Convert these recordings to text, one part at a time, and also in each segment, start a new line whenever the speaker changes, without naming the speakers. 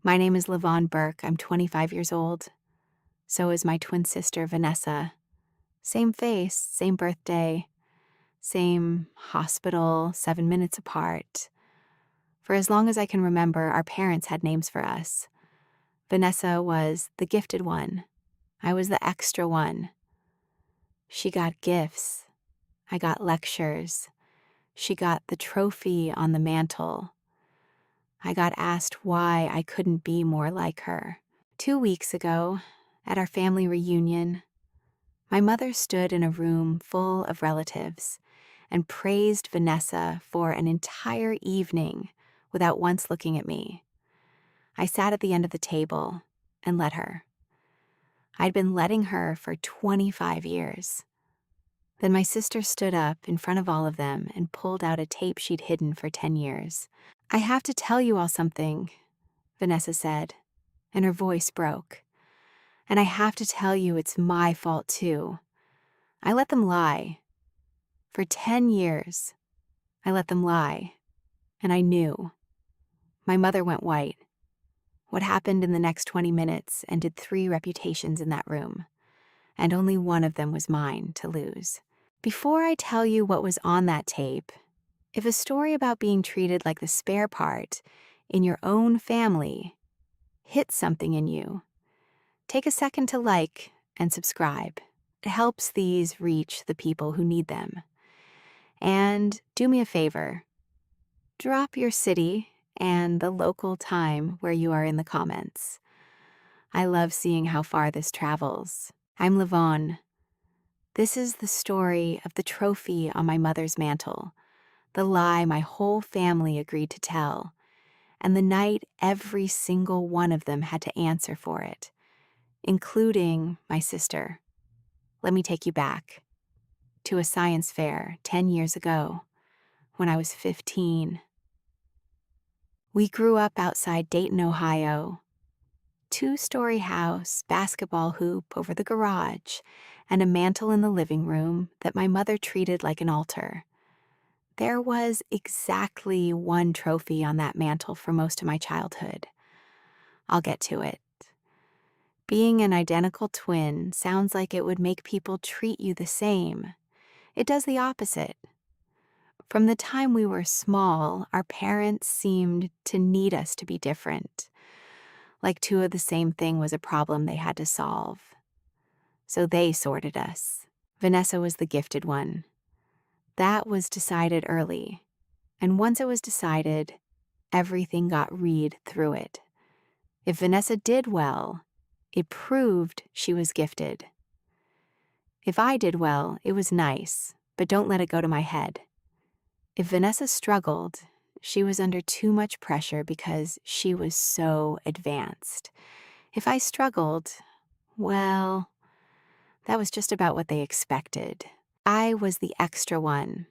My name is Levon Burke. I'm 25 years old. So is my twin sister, Vanessa. Same face, same birthday, same hospital, 7 minutes apart. For as long as I can remember, our parents had names for us. Vanessa was the gifted one. I was the extra one. She got gifts. I got lectures. She got the trophy on the mantle. I got asked why I couldn't be more like her. 2 weeks ago, at our family reunion, my mother stood in a room full of relatives and praised Vanessa for an entire evening without once looking at me. I sat at the end of the table and let her. I'd been letting her for 25 years. Then my sister stood up in front of all of them and pulled out a tape she'd hidden for 10 years. "I have to tell you all something," Vanessa said, and her voice broke. "And I have to tell you it's my fault too. I let them lie. For 10 years, I let them lie. And I knew." My mother went white. What happened in the next 20 minutes ended 3 reputations in that room, and only one of them was mine to lose. Before I tell you what was on that tape, if a story about being treated like the spare part in your own family hits something in you, take a second to like and subscribe. It helps these reach the people who need them. And do me a favor, drop your city and the local time where you are in the comments. I love seeing how far this travels. I'm Levon. This is the story of the trophy on my mother's mantle, the lie my whole family agreed to tell, and the night every single one of them had to answer for it, including my sister. Let me take you back to a science fair 10 years ago when I was 15. We grew up outside Dayton, Ohio. 2-story house, basketball hoop over the garage, and a mantle in the living room that my mother treated like an altar. There was exactly one trophy on that mantle for most of my childhood. I'll get to it. Being an identical twin sounds like it would make people treat you the same. It does the opposite. From the time we were small, our parents seemed to need us to be different. Like 2 of the same thing was a problem they had to solve. So they sorted us. Vanessa was the gifted one. That was decided early. And once it was decided, everything got read through it. If Vanessa did well, it proved she was gifted. If I did well, it was nice, but don't let it go to my head. If Vanessa struggled, she was under too much pressure because she was so advanced. If I struggled, well, that was just about what they expected. I was the extra one.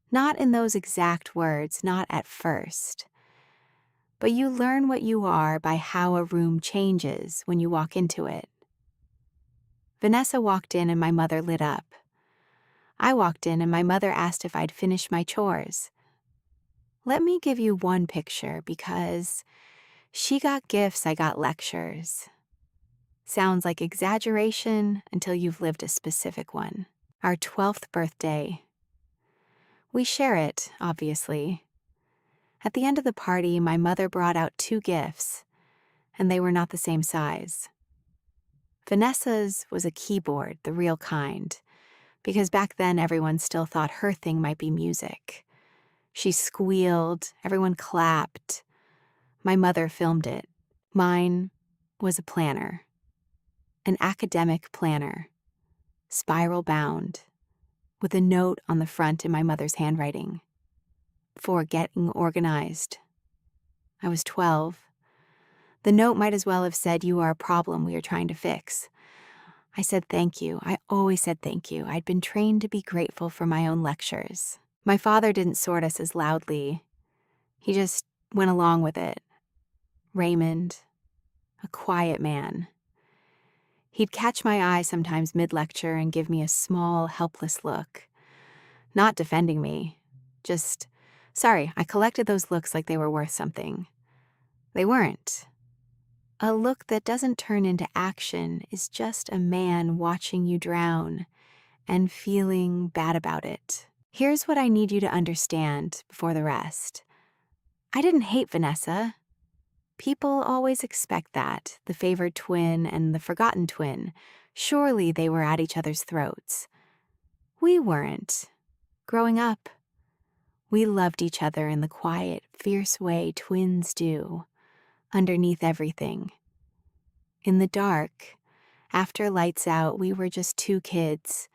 Not in those exact words, not at first. But you learn what you are by how a room changes when you walk into it. Vanessa walked in and my mother lit up. I walked in and my mother asked if I'd finished my chores. Let me give you one picture because she got gifts, I got lectures. Sounds like exaggeration until you've lived a specific one. Our 12th birthday. We share it, obviously. At the end of the party, my mother brought out 2 gifts, and they were not the same size. Vanessa's was a keyboard, the real kind, because back then everyone still thought her thing might be music. She squealed, everyone clapped. My mother filmed it. Mine was a planner. An academic planner, spiral bound, with a note on the front in my mother's handwriting. For getting organized. I was 12. The note might as well have said, "You are a problem we are trying to fix." I said thank you. I always said thank you. I'd been trained to be grateful for my own lectures. My father didn't sort us as loudly. He just went along with it. Raymond, a quiet man. He'd catch my eye sometimes mid-lecture and give me a small, helpless look. Not defending me, just, sorry, I collected those looks like they were worth something. They weren't. A look that doesn't turn into action is just a man watching you drown and feeling bad about it. Here's what I need you to understand before the rest. I didn't hate Vanessa. People always expect that, the favored twin and the forgotten twin. Surely they were at each other's throats. We weren't. Growing up, we loved each other in the quiet, fierce way twins do, underneath everything. In the dark, after lights out, we were just two kids,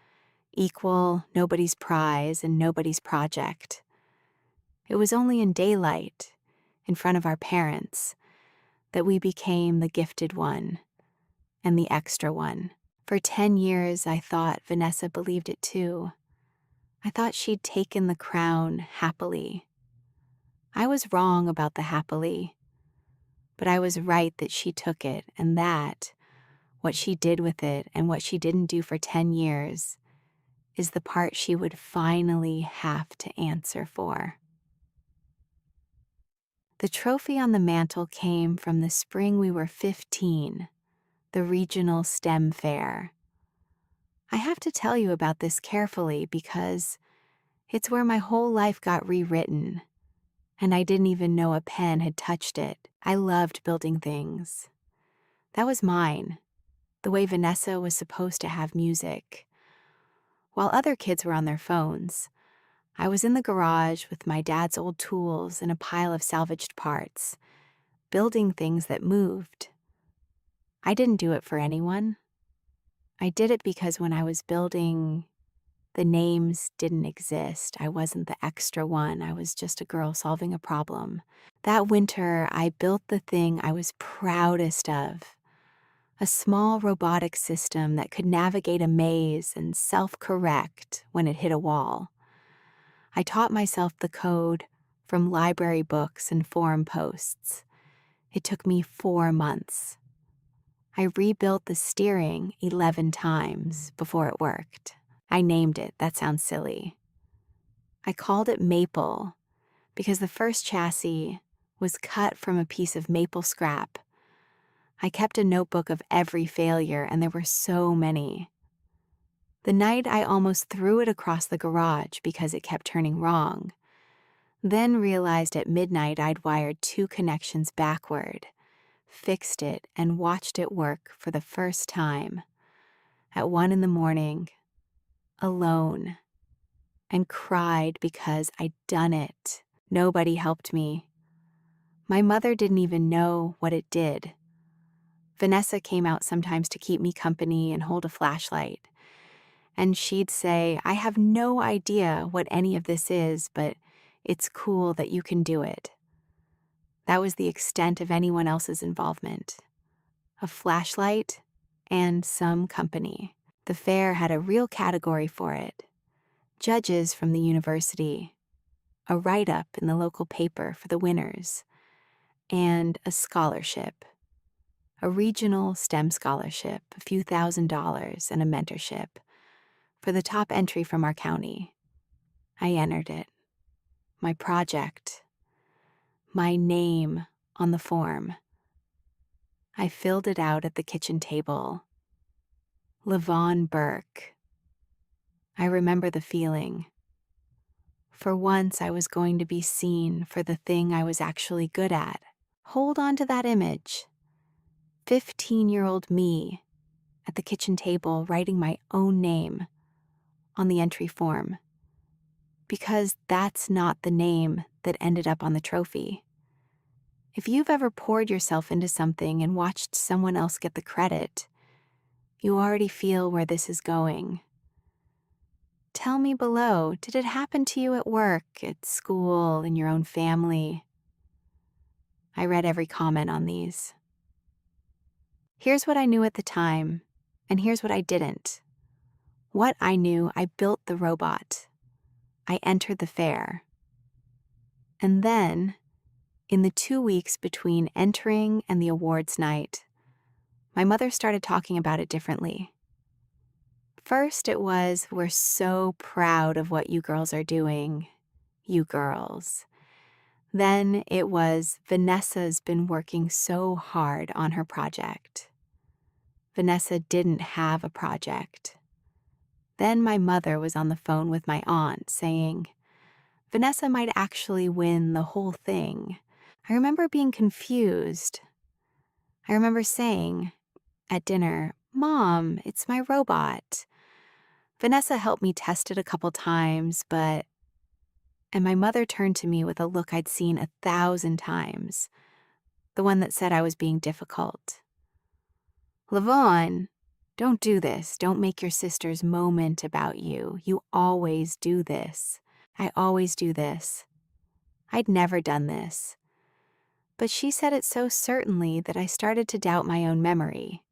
equal, nobody's prize and nobody's project. It was only in daylight, in front of our parents, that we became the gifted one and the extra one. For 10 years, I thought Vanessa believed it too. I thought she'd taken the crown happily. I was wrong about the happily, but I was right that she took it, and that, what she did with it and what she didn't do for 10 years, is the part she would finally have to answer for. The trophy on the mantle came from the spring we were 15, the regional STEM fair. I have to tell you about this carefully because it's where my whole life got rewritten, and I didn't even know a pen had touched it. I loved building things. That was mine, the way Vanessa was supposed to have music. While other kids were on their phones, I was in the garage with my dad's old tools and a pile of salvaged parts, building things that moved. I didn't do it for anyone. I did it because when I was building, the names didn't exist. I wasn't the extra one. I was just a girl solving a problem. That winter, I built the thing I was proudest of. A small robotic system that could navigate a maze and self-correct when it hit a wall. I taught myself the code from library books and forum posts. It took me 4 months. I rebuilt the steering 11 times before it worked. I named it, that sounds silly. I called it Maple because the first chassis was cut from a piece of maple scrap. I kept a notebook of every failure, and there were so many. The night I almost threw it across the garage because it kept turning wrong, then realized at midnight I'd wired 2 connections backward, fixed it, and watched it work for the first time at 1 a.m, alone, and cried because I'd done it. Nobody helped me. My mother didn't even know what it did. Vanessa came out sometimes to keep me company and hold a flashlight. And she'd say, I have no idea what any of this is, but it's cool that you can do it. That was the extent of anyone else's involvement. A flashlight and some company. The fair had a real category for it. Judges from the university, a write-up in the local paper for the winners, and a scholarship. A regional STEM scholarship, a few $1,000s, and a mentorship for the top entry from our county. I entered it. My project. My name on the form. I filled it out at the kitchen table. Levon Burke. I remember the feeling. For once, I was going to be seen for the thing I was actually good at. Hold on to that image. 15-year-old me at the kitchen table writing my own name on the entry form. Because that's not the name that ended up on the trophy. If you've ever poured yourself into something and watched someone else get the credit, you already feel where this is going. Tell me below, did it happen to you at work, at school, in your own family? I read every comment on these. Here's what I knew at the time, and here's what I didn't. What I knew, I built the robot. I entered the fair. And then, in the 2 weeks between entering and the awards night, my mother started talking about it differently. First, it was, we're so proud of what you girls are doing. You girls. Then it was Vanessa's been working so hard on her project. Vanessa didn't have a project. Then my mother was on the phone with my aunt saying, Vanessa might actually win the whole thing. I remember being confused. I remember saying at dinner, Mom, it's my robot. Vanessa helped me test it a couple times, but... And my mother turned to me with a look I'd seen 1,000 times, the one that said I was being difficult. Lavon, don't do this. Don't make your sister's moment about you. You always do this. I always do this. I'd never done this. But she said it so certainly that I started to doubt my own memory.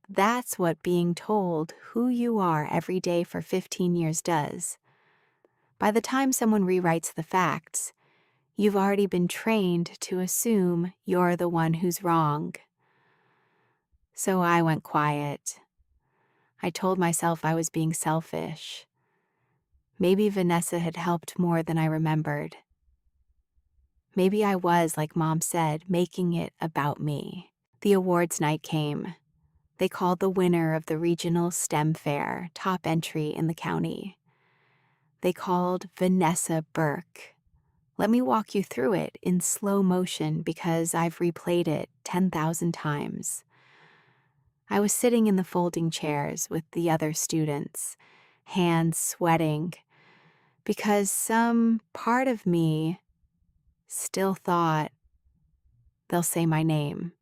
That's what being told who you are every day for 15 years does. By the time someone rewrites the facts, you've already been trained to assume you're the one who's wrong. So I went quiet. I told myself I was being selfish. Maybe Vanessa had helped more than I remembered. Maybe I was, like Mom said, making it about me. The awards night came. They called the winner of the regional STEM fair top entry in the county. They called Vanessa Burke. Let me walk you through it in slow motion because I've replayed it 10,000 times. I was sitting in the folding chairs with the other students, hands sweating, because some part of me still thought, they'll say my name.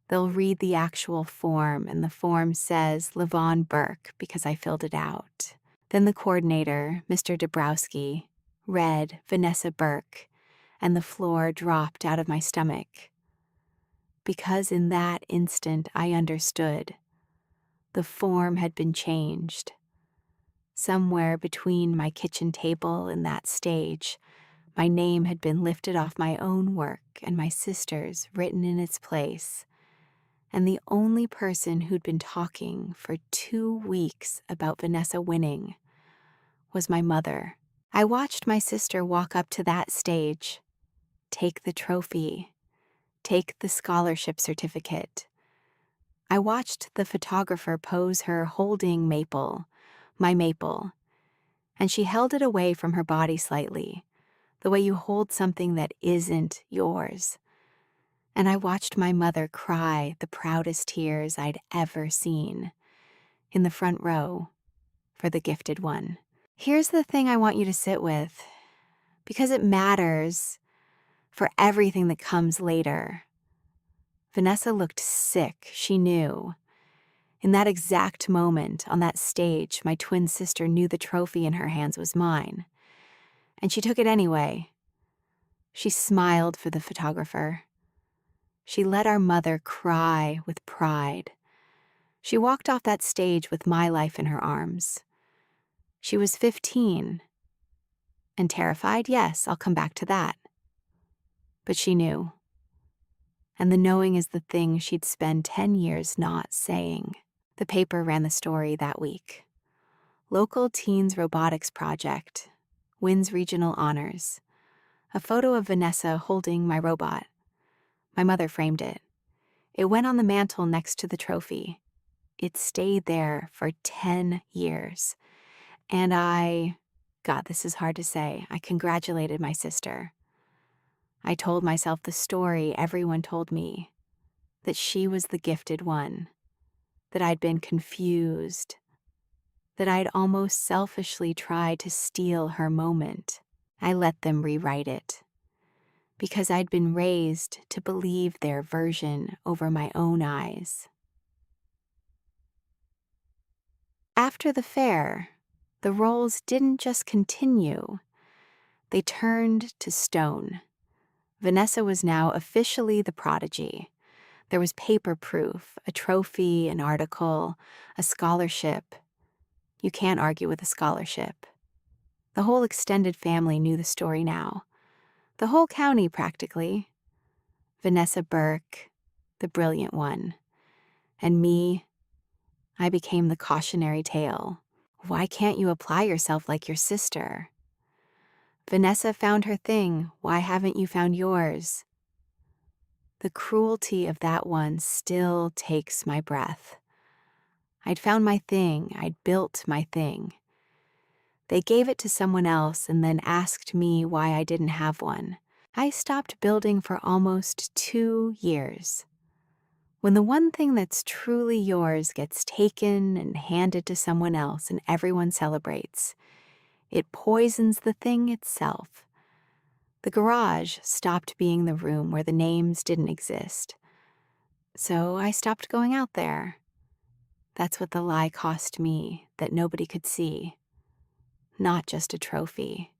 They'll read the actual form, and the form says Lavon Burke because I filled it out. Then the coordinator, Mr. Dabrowski, read Vanessa Burke, and the floor dropped out of my stomach. Because in that instant I understood. The form had been changed. Somewhere between my kitchen table and that stage, my name had been lifted off my own work and my sister's written in its place. And the only person who'd been talking for 2 weeks about Vanessa winning was my mother. I watched my sister walk up to that stage, take the trophy, take the scholarship certificate. I watched the photographer pose her holding Maple, my Maple, and she held it away from her body slightly, the way you hold something that isn't yours. And I watched my mother cry the proudest tears I'd ever seen, in the front row, for the gifted one. Here's the thing I want you to sit with, because it matters for everything that comes later. Vanessa looked sick, she knew. In that exact moment, on that stage, my twin sister knew the trophy in her hands was mine. And she took it anyway. She smiled for the photographer. She let our mother cry with pride. She walked off that stage with my life in her arms. She was 15. And terrified, yes, I'll come back to that. But she knew. And the knowing is the thing she'd spend 10 years not saying. The paper ran the story that week. Local Teens Robotics Project wins regional honors. A photo of Vanessa holding my robot. My mother framed it. It went on the mantle next to the trophy. It stayed there for 10 years. And God, this is hard to say, I congratulated my sister. I told myself the story everyone told me, that she was the gifted one, that I'd been confused, that I'd almost selfishly tried to steal her moment. I let them rewrite it, because I'd been raised to believe their version over my own eyes. After the fair, the roles didn't just continue, they turned to stone. Vanessa was now officially the prodigy. There was paper proof, a trophy, an article, a scholarship. You can't argue with a scholarship. The whole extended family knew the story now. The whole county, practically. Vanessa Burke, the brilliant one. And me, I became the cautionary tale. Why can't you apply yourself like your sister? Vanessa found her thing. Why haven't you found yours? The cruelty of that one still takes my breath. I'd found my thing. I'd built my thing. They gave it to someone else and then asked me why I didn't have one. I stopped building for almost 2 years. When the one thing that's truly yours gets taken and handed to someone else and everyone celebrates, it poisons the thing itself. The garage stopped being the room where the names didn't exist. So I stopped going out there. That's what the lie cost me, that nobody could see. Not just a trophy.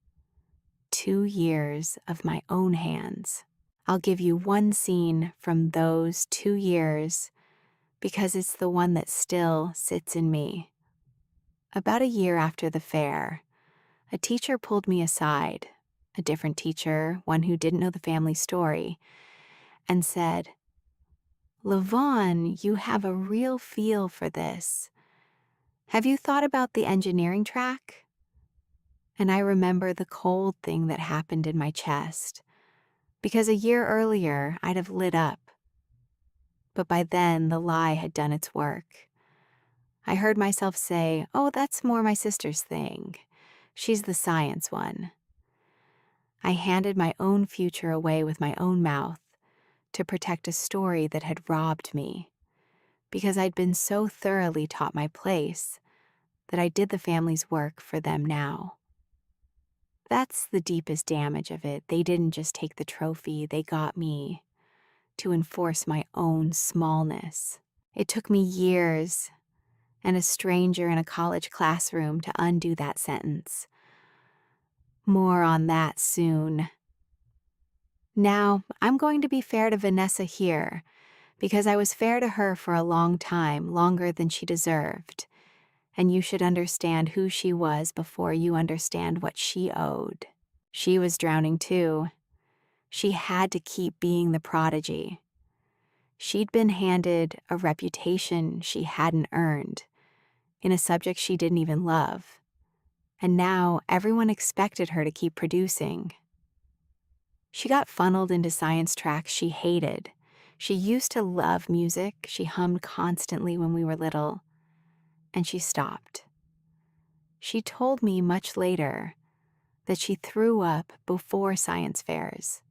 2 years of my own hands. I'll give you one scene from those 2 years because it's the one that still sits in me. About a year after the fair, a teacher pulled me aside, a different teacher, one who didn't know the family story, and said, "Lavon, you have a real feel for this. Have you thought about the engineering track?" And I remember the cold thing that happened in my chest, because a year earlier I'd have lit up. But by then the lie had done its work. I heard myself say, "Oh, that's more my sister's thing. She's the science one." I handed my own future away with my own mouth to protect a story that had robbed me, because I'd been so thoroughly taught my place that I did the family's work for them now. That's the deepest damage of it. They didn't just take the trophy, they got me to enforce my own smallness. It took me years and a stranger in a college classroom to undo that sentence. More on that soon. Now, I'm going to be fair to Vanessa here, because I was fair to her for a long time, longer than she deserved, and you should understand who she was before you understand what she owed. She was drowning too. She had to keep being the prodigy. She'd been handed a reputation she hadn't earned, in a subject she didn't even love. And now everyone expected her to keep producing. She got funneled into science tracks she hated. She used to love music. She hummed constantly when we were little. And she stopped. She told me much later that she threw up before science fairs,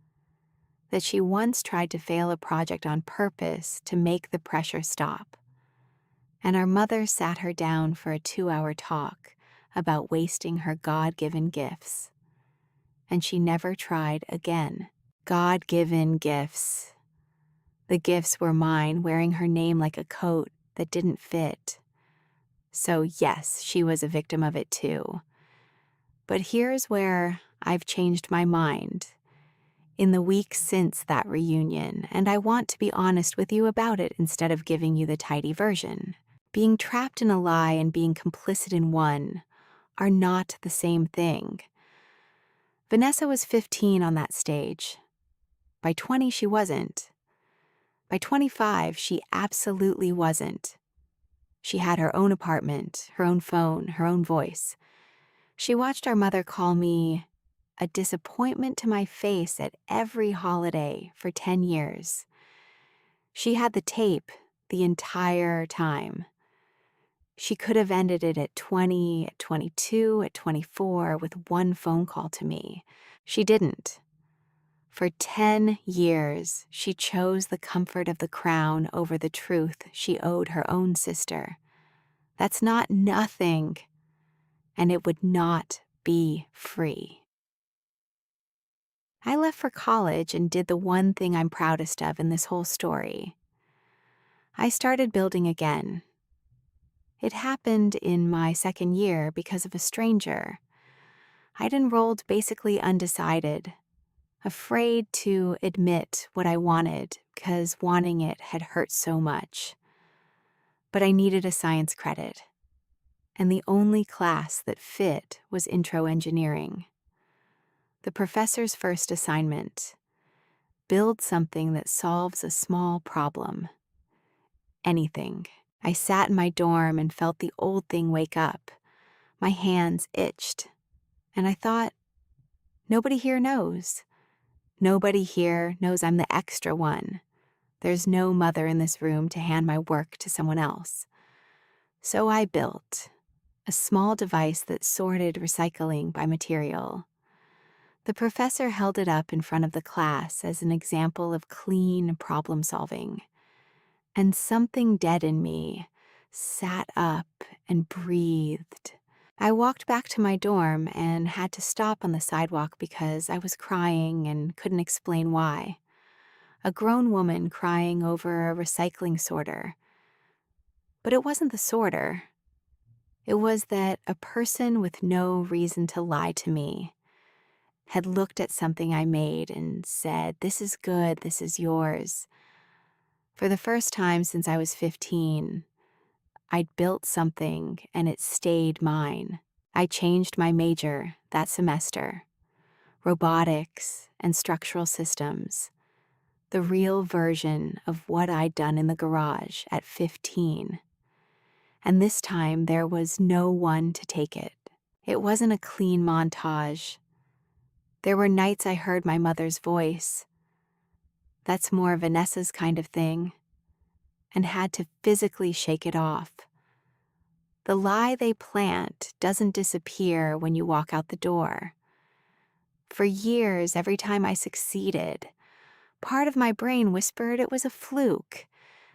that she once tried to fail a project on purpose to make the pressure stop. And our mother sat her down for a 2-hour talk about wasting her God-given gifts. And she never tried again. God-given gifts. The gifts were mine, wearing her name like a coat that didn't fit. So yes, she was a victim of it too. But here's where I've changed my mind in the weeks since that reunion, and I want to be honest with you about it instead of giving you the tidy version. Being trapped in a lie and being complicit in one are not the same thing. Vanessa was 15 on that stage. By 20, she wasn't. By 25, she absolutely wasn't. She had her own apartment, her own phone, her own voice. She watched our mother call me a disappointment to my face at every holiday for 10 years. She had the tape the entire time. She could have ended it at 20, at 22, at 24 with one phone call to me. She didn't. For 10 years, she chose the comfort of the crown over the truth she owed her own sister. That's not nothing, and it would not be free. I left for college and did the one thing I'm proudest of in this whole story. I started building again. It happened in my second year because of a stranger. I'd enrolled basically undecided, afraid to admit what I wanted because wanting it had hurt so much. But I needed a science credit, and the only class that fit was intro engineering. The professor's first assignment: build something that solves a small problem. Anything. I sat in my dorm and felt the old thing wake up. My hands itched, and I thought, Nobody here knows. Nobody here knows I'm the extra one. There's no mother in this room to hand my work to someone else. So I built a small device that sorted recycling by material. The professor held it up in front of the class as an example of clean problem solving. And something dead in me sat up and breathed. I walked back to my dorm and had to stop on the sidewalk because I was crying and couldn't explain why. A grown woman crying over a recycling sorter. But it wasn't the sorter. It was that a person with no reason to lie to me had looked at something I made and said, "This is good, this is yours." For the first time since I was 15, I'd built something and it stayed mine. I changed my major that semester. Robotics and structural systems. The real version of what I'd done in the garage at 15. And this time there was no one to take it. It wasn't a clean montage. There were nights I heard my mother's voice. That's more Vanessa's kind of thing. And had to physically shake it off. The lie they plant doesn't disappear when you walk out the door. For years, every time I succeeded, part of my brain whispered it was a fluke,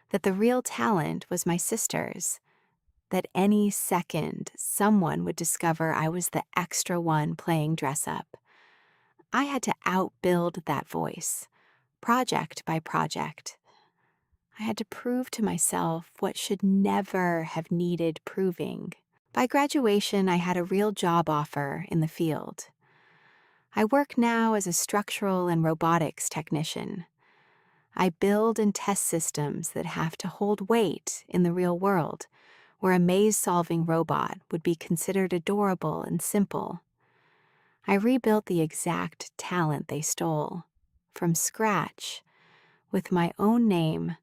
that the real talent was my sister's, that any second someone would discover I was the extra one playing dress up. I had to outbuild that voice, project by project. I had to prove to myself what should never have needed proving. By graduation, I had a real job offer in the field. I work now as a structural and robotics technician. I build and test systems that have to hold weight in the real world, where a maze-solving robot would be considered adorable and simple. I rebuilt the exact talent they stole, from scratch, with my own name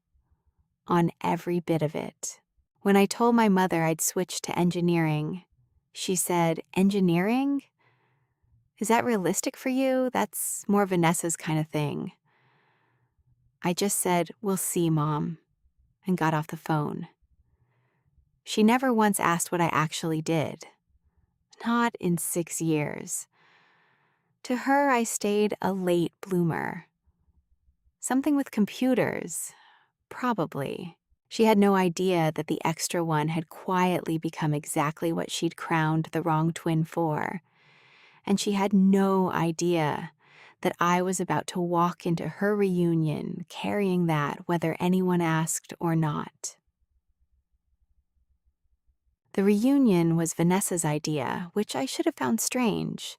on every bit of it. When I told my mother I'd switched to engineering, she said, "Engineering? Is that realistic for you? That's more Vanessa's kind of thing." I just said, "We'll see, Mom," and got off the phone. She never once asked what I actually did. Not in 6 years. To her, I stayed a late bloomer. Something with computers, probably. She had no idea that the extra one had quietly become exactly what she'd crowned the wrong twin for. And she had no idea that I was about to walk into her reunion carrying that whether anyone asked or not. The reunion was Vanessa's idea, which I should have found strange.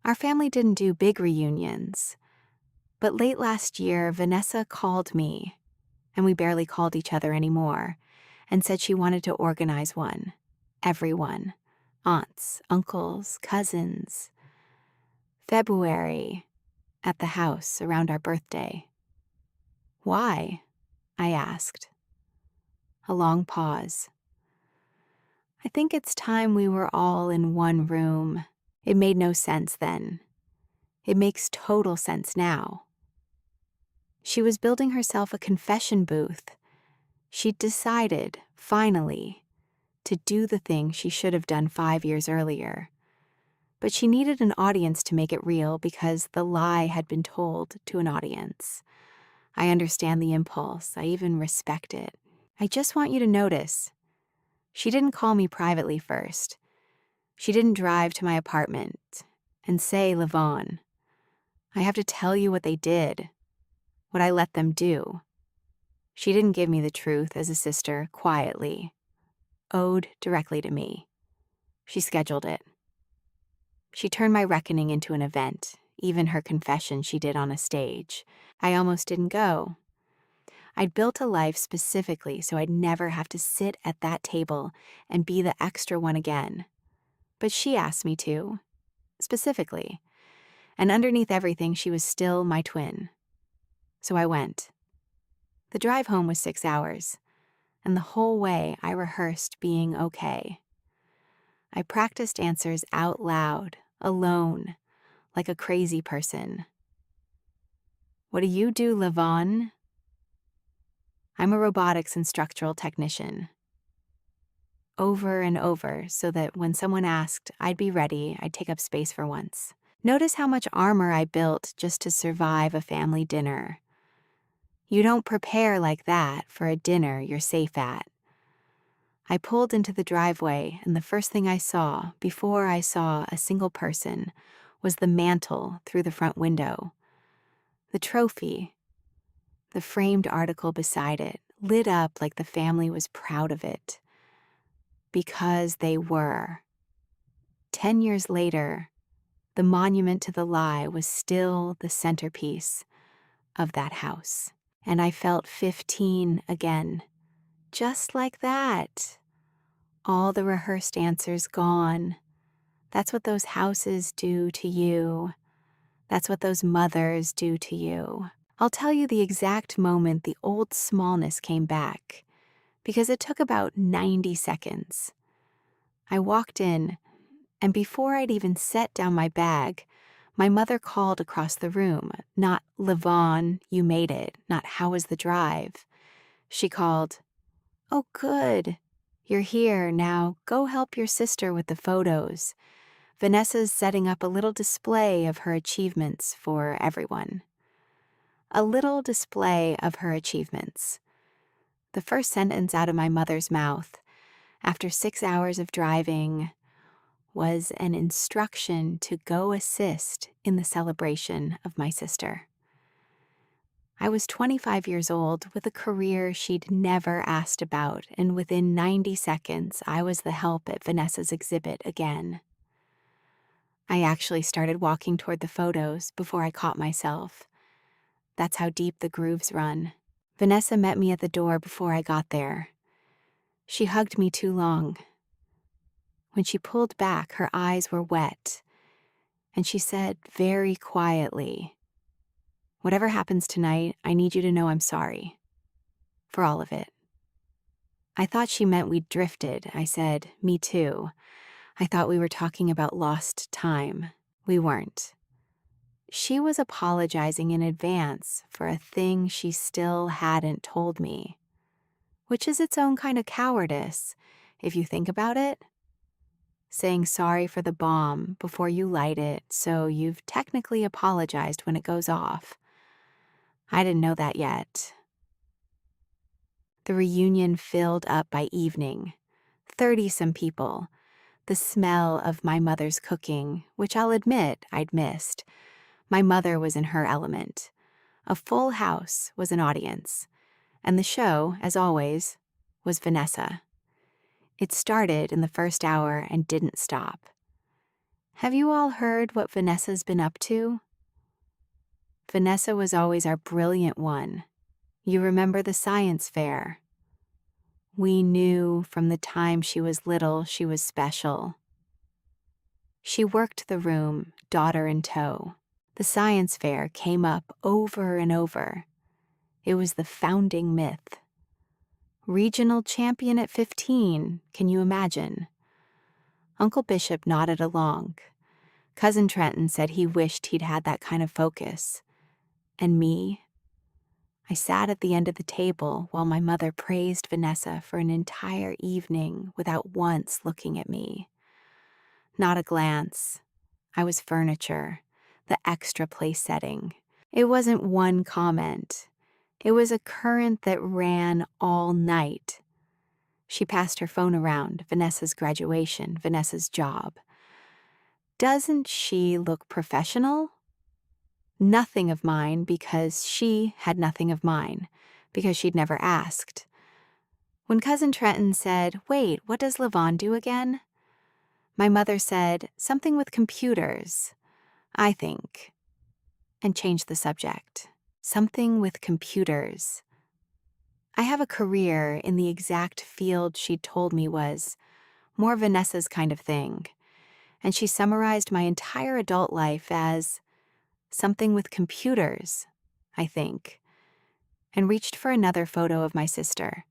Our family didn't do big reunions. But late last year, Vanessa called me, and we barely called each other anymore, and said she wanted to organize one. Everyone. Aunts, uncles, cousins. February, at the house around our birthday. "Why?" I asked. A long pause. "I think it's time we were all in one room. It made no sense then. It makes total sense now." She was building herself a confession booth. She'd decided, finally, to do the thing she should have done 5 years earlier. But she needed an audience to make it real because the lie had been told to an audience. I understand the impulse. I even respect it. I just want you to notice. She didn't call me privately first. She didn't drive to my apartment and say, "Levon, I have to tell you what they did, what I let them do." She didn't give me the truth as a sister, quietly, owed directly to me. She scheduled it. She turned my reckoning into an event, even her confession she did on a stage. I almost didn't go. I'd built a life specifically so I'd never have to sit at that table and be the extra one again. But she asked me to, specifically. And underneath everything, she was still my twin. So I went. The drive home was 6 hours, and the whole way I rehearsed being okay. I practiced answers out loud, alone, like a crazy person. What do you do, Levon? I'm a robotics and structural technician. Over and over, so that when someone asked, I'd be ready, I'd take up space for once. Notice how much armor I built just to survive a family dinner. You don't prepare like that for a dinner you're safe at. I pulled into the driveway, and the first thing I saw, before I saw a single person, was the mantle through the front window. The trophy, the framed article beside it, lit up like the family was proud of it. Because they were. 10 years later, the monument to the lie was still the centerpiece of that house. And I felt 15 again. Just like that. All the rehearsed answers gone. That's what those houses do to you. That's what those mothers do to you. I'll tell you the exact moment the old smallness came back, because it took about 90 seconds. I walked in, and before I'd even set down my bag, my mother called across the room, not Levon, you made it, not how was the drive. She called, oh good, you're here, now go help your sister with the photos. Vanessa's setting up a little display of her achievements for everyone. A little display of her achievements. The first sentence out of my mother's mouth, after 6 hours of driving, was an instruction to go assist in the celebration of my sister. I was 25 years old with a career she'd never asked about, and within 90 seconds, I was the help at Vanessa's exhibit again. I actually started walking toward the photos before I caught myself. That's how deep the grooves run. Vanessa met me at the door before I got there. She hugged me too long. When she pulled back, her eyes were wet, and she said very quietly, whatever happens tonight, I need you to know I'm sorry. For all of it. I thought she meant we'd drifted. I said, me too. I thought we were talking about lost time. We weren't. She was apologizing in advance for a thing she still hadn't told me, which is its own kind of cowardice, if you think about it. Saying sorry for the bomb before you light it, so you've technically apologized when it goes off. I didn't know that yet. The reunion filled up by evening. 30-some people. The smell of my mother's cooking, which I'll admit I'd missed. My mother was in her element. A full house was an audience. And the show, as always, was Vanessa. It started in the first hour and didn't stop. Have you all heard what Vanessa's been up to? Vanessa was always our brilliant one. You remember the science fair. We knew from the time she was little she was special. She worked the room, daughter in tow. The science fair came up over and over. It was the founding myth. Regional champion at 15, can you imagine? Uncle Bishop nodded along. Cousin Trenton said he wished he'd had that kind of focus. And me? I sat at the end of the table while my mother praised Vanessa for an entire evening without once looking at me. Not a glance. I was furniture, the extra place setting. It wasn't one comment. It was a current that ran all night. She passed her phone around, Vanessa's graduation, Vanessa's job. Doesn't she look professional? Nothing of mine, because she had nothing of mine, because she'd never asked. When Cousin Trenton said, wait, what does Levon do again? My mother said, something with computers, I think, and changed the subject. Something with computers. I have a career in the exact field she'd told me was more Vanessa's kind of thing, and she summarized my entire adult life as something with computers, I think, and reached for another photo of my sister.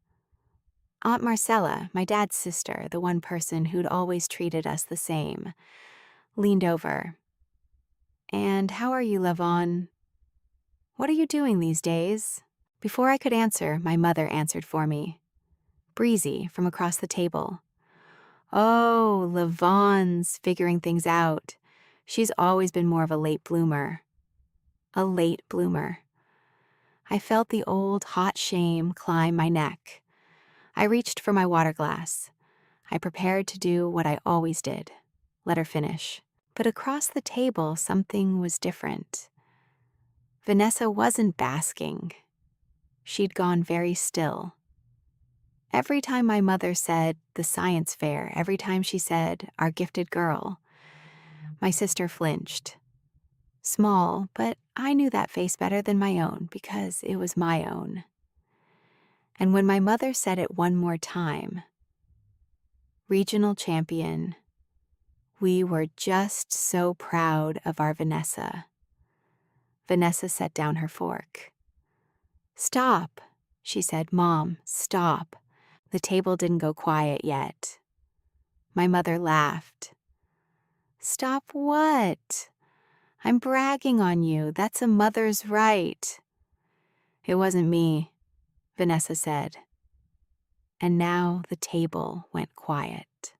Aunt Marcella, my dad's sister, the one person who'd always treated us the same, leaned over. And how are you, Levon? What are you doing these days? Before I could answer, my mother answered for me. Breezy from across the table. Oh, Levon's figuring things out. She's always been more of a late bloomer. A late bloomer. I felt the old hot shame climb my neck. I reached for my water glass. I prepared to do what I always did. Let her finish. But across the table, something was different. Vanessa wasn't basking. She'd gone very still. Every time my mother said the science fair, every time she said our gifted girl, my sister flinched. Small, but I knew that face better than my own because it was my own. And when my mother said it one more time, regional champion, we were just so proud of our Vanessa. Vanessa set down her fork. Stop, she said. Mom, stop. The table didn't go quiet yet. My mother laughed. Stop what? I'm bragging on you. That's a mother's right. It wasn't me, Vanessa said. And now the table went quiet.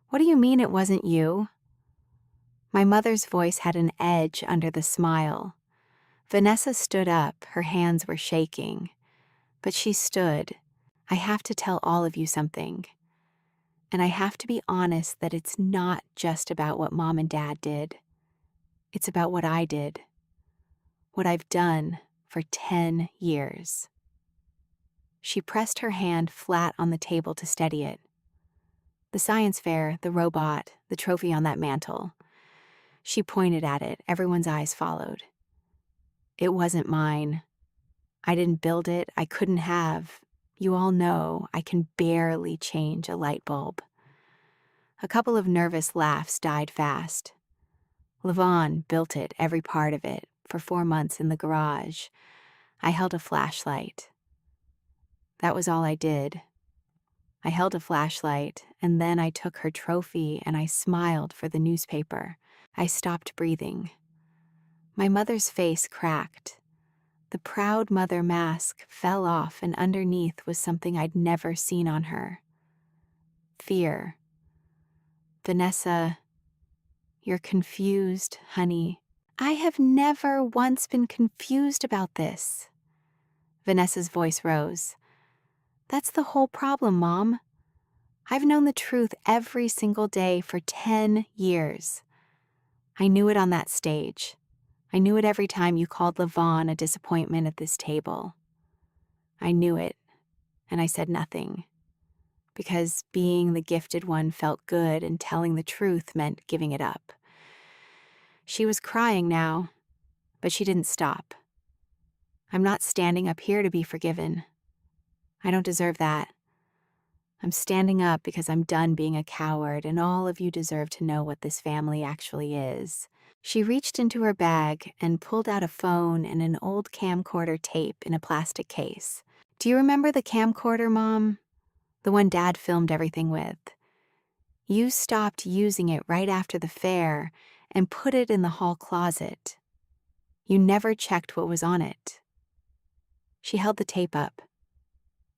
What do you mean it wasn't you? My mother's voice had an edge under the smile. Vanessa stood up, her hands were shaking. But she stood. I have to tell all of you something. And I have to be honest that it's not just about what Mom and Dad did. It's about what I did. What I've done for 10 years. She pressed her hand flat on the table to steady it. The science fair, the robot, the trophy on that mantle. She pointed at it. Everyone's eyes followed. It wasn't mine. I didn't build it. I couldn't have. You all know I can barely change a light bulb. A couple of nervous laughs died fast. Levon built it, every part of it, for 4 months in the garage. I held a flashlight. That was all I did. I held a flashlight, and then I took her trophy and I smiled for the newspaper. I stopped breathing. My mother's face cracked. The proud mother mask fell off, and underneath was something I'd never seen on her. Fear. Vanessa, you're confused, honey. I have never once been confused about this. Vanessa's voice rose. That's the whole problem, Mom. I've known the truth every single day for 10 years. I knew it on that stage. I knew it every time you called Levon a disappointment at this table. I knew it, and I said nothing. Because being the gifted one felt good and telling the truth meant giving it up. She was crying now, but she didn't stop. I'm not standing up here to be forgiven. I don't deserve that. I'm standing up because I'm done being a coward, and all of you deserve to know what this family actually is. She reached into her bag and pulled out a phone and an old camcorder tape in a plastic case. Do you remember the camcorder, Mom? The one Dad filmed everything with. You stopped using it right after the fair and put it in the hall closet. You never checked what was on it. She held the tape up.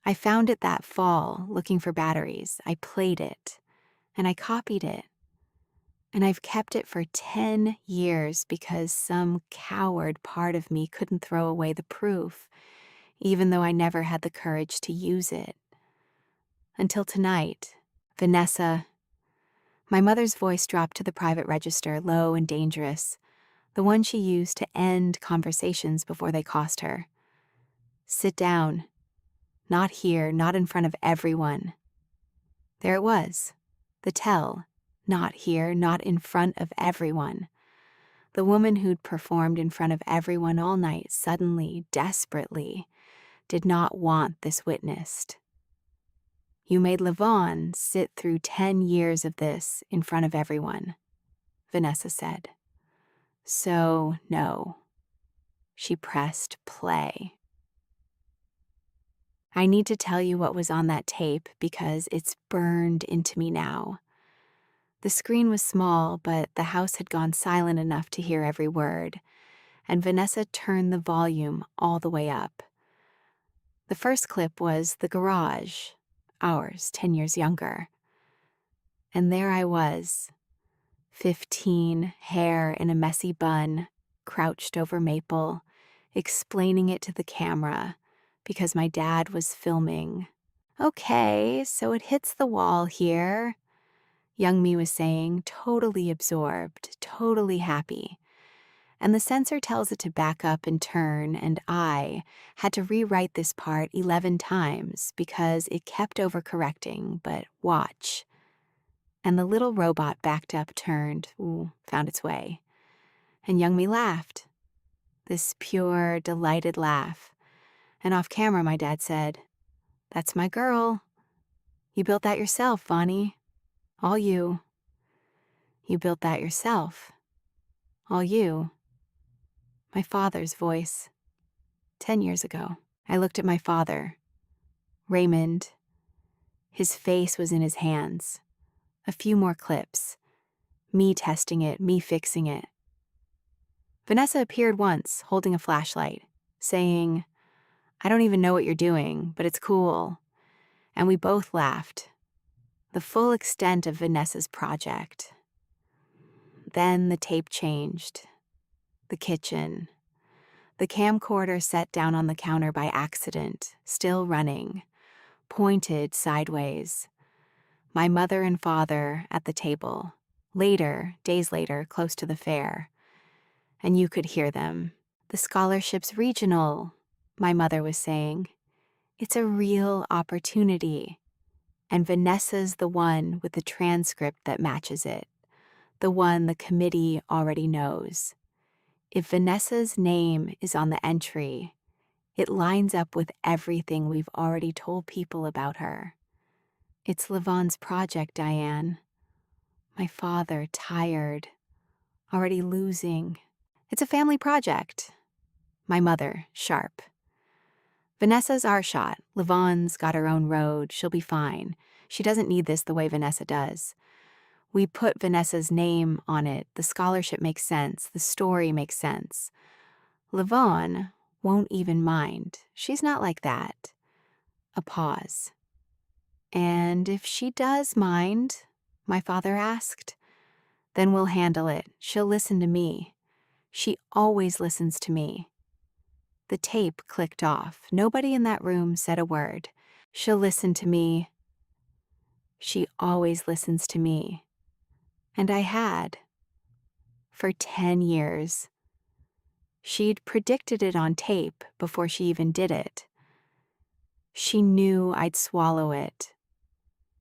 I found it that fall, looking for batteries. I played it, and I copied it. And I've kept it for 10 years because some coward part of me couldn't throw away the proof, even though I never had the courage to use it. Until tonight, Vanessa. My mother's voice dropped to the private register, low and dangerous, the one she used to end conversations before they cost her. Sit down. Not here, not in front of everyone. There it was. The tell. Not here, not in front of everyone. The woman who'd performed in front of everyone all night suddenly, desperately, did not want this witnessed. You made Levon sit through 10 years of this in front of everyone, Vanessa said. So, no. She pressed play. I need to tell you what was on that tape because it's burned into me now. The screen was small, but the house had gone silent enough to hear every word, and Vanessa turned the volume all the way up. The first clip was the garage, ours, 10 years younger. And there I was, 15, hair in a messy bun, crouched over Maple, explaining it to the camera because my dad was filming. "Okay, so it hits the wall here," young me was saying, totally absorbed, totally happy. And the sensor tells it to back up and turn, and I had to rewrite this part 11 times because it kept overcorrecting, but watch. And the little robot backed up, turned, found its way. And young me laughed. This pure, delighted laugh. And off camera, my dad said, "That's my girl. You built that yourself, Vonnie. All you. You built that yourself. All you." My father's voice. 10 years ago. I looked at my father, Raymond. His face was in his hands. A few more clips. Me testing it, me fixing it. Vanessa appeared once, holding a flashlight, saying, "I don't even know what you're doing, but it's cool." And we both laughed. The full extent of Vanessa's project. Then the tape changed. The kitchen. The camcorder set down on the counter by accident, still running, pointed sideways. My mother and father at the table. Later, days later, close to the fair. And you could hear them. "The scholarship's regional," my mother was saying. "It's a real opportunity." And Vanessa's the one with the transcript that matches it. The one the committee already knows. If Vanessa's name is on the entry, it lines up with everything we've already told people about her. It's Levon's project, Diane. My father, tired, already losing. It's a family project. My mother, sharp. Vanessa's our shot. Levon's got her own road. She'll be fine. She doesn't need this the way Vanessa does. We put Vanessa's name on it. The scholarship makes sense. The story makes sense. Levon won't even mind. She's not like that. A pause. "And if she does mind," my father asked, "then we'll handle it. She'll listen to me. She always listens to me." The tape clicked off. Nobody in that room said a word. "She'll listen to me. She always listens to me." And I had. For 10 years. She'd predicted it on tape before she even did it. She knew I'd swallow it.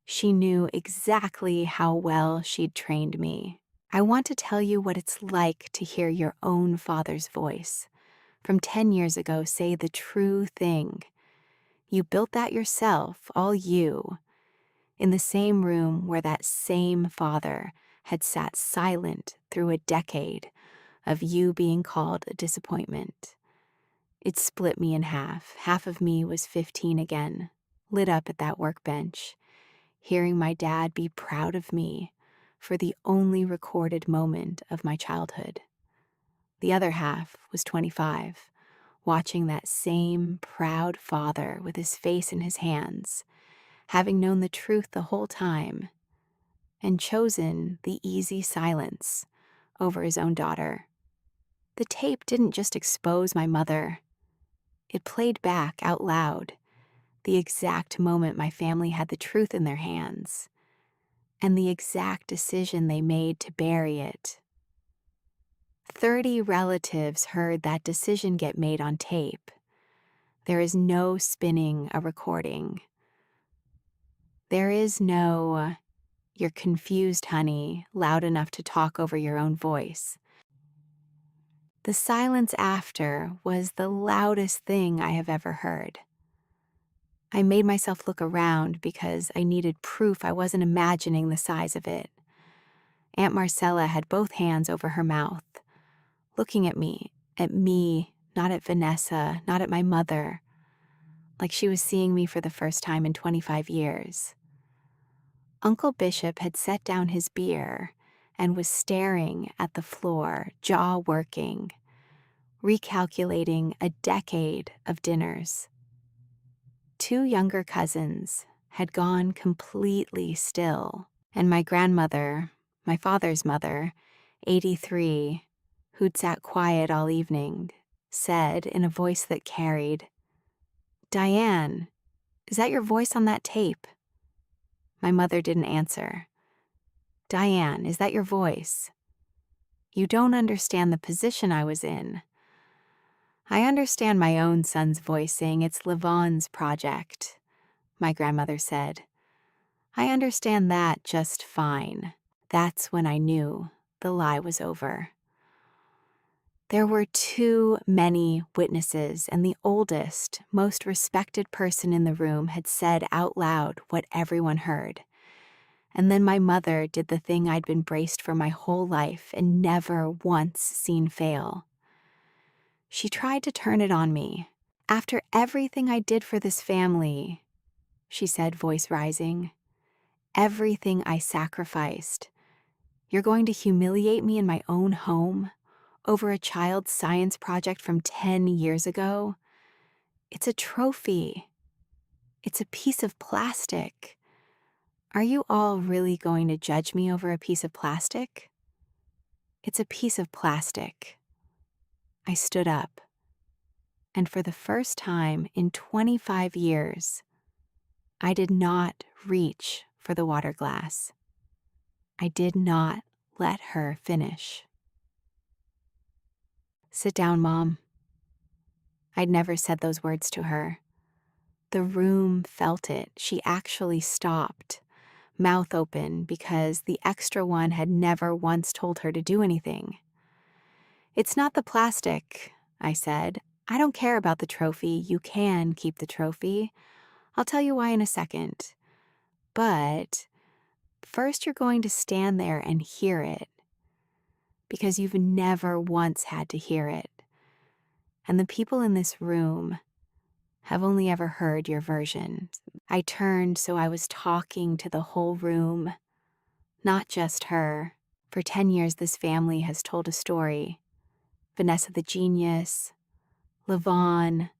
She knew exactly how well she'd trained me. I want to tell you what it's like to hear your own father's voice from 10 years ago say the true thing. You built that yourself, all you, in the same room where that same father had sat silent through a decade of you being called a disappointment. It split me in half. Half of me was 15 again, lit up at that workbench, hearing my dad be proud of me for the only recorded moment of my childhood. The other half was 25, watching that same proud father with his face in his hands, having known the truth the whole time, and chosen the easy silence over his own daughter. The tape didn't just expose my mother. It played back out loud the exact moment my family had the truth in their hands, and the exact decision they made to bury it. 30 relatives heard that decision get made on tape. There is no spinning a recording. There is no, "You're confused, honey," loud enough to talk over your own voice. The silence after was the loudest thing I have ever heard. I made myself look around because I needed proof I wasn't imagining the size of it. Aunt Marcella had both hands over her mouth, looking at me, not at Vanessa, not at my mother, like she was seeing me for the first time in 25 years. Uncle Bishop had set down his beer and was staring at the floor, jaw working, recalculating a decade of dinners. Two younger cousins had gone completely still, and my grandmother, my father's mother, 83, who'd sat quiet all evening, said in a voice that carried, "Diane, is that your voice on that tape?" My mother didn't answer. "Diane, is that your voice? You don't understand the position I was in." "I understand my own son's voice saying it's Levon's project," my grandmother said. "I understand that just fine." That's when I knew the lie was over. There were too many witnesses, and the oldest, most respected person in the room had said out loud what everyone heard. And then my mother did the thing I'd been braced for my whole life and never once seen fail. She tried to turn it on me. "After everything I did for this family," she said, voice rising, "everything I sacrificed, you're going to humiliate me in my own home over a child's science project from 10 years ago? It's a trophy. It's a piece of plastic. Are you all really going to judge me over a piece of plastic? It's a piece of plastic." I stood up, and for the first time in 25 years, I did not reach for the water glass. I did not let her finish. "Sit down, Mom." I'd never said those words to her. The room felt it. She actually stopped, mouth open, because the extra one had never once told her to do anything. "It's not the plastic," I said. "I don't care about the trophy. You can keep the trophy. I'll tell you why in a second. But first you're going to stand there and hear it, because you've never once had to hear it. And the people in this room have only ever heard your version." I turned so I was talking to the whole room, not just her. For 10 years, this family has told a story. Vanessa the genius, Levon,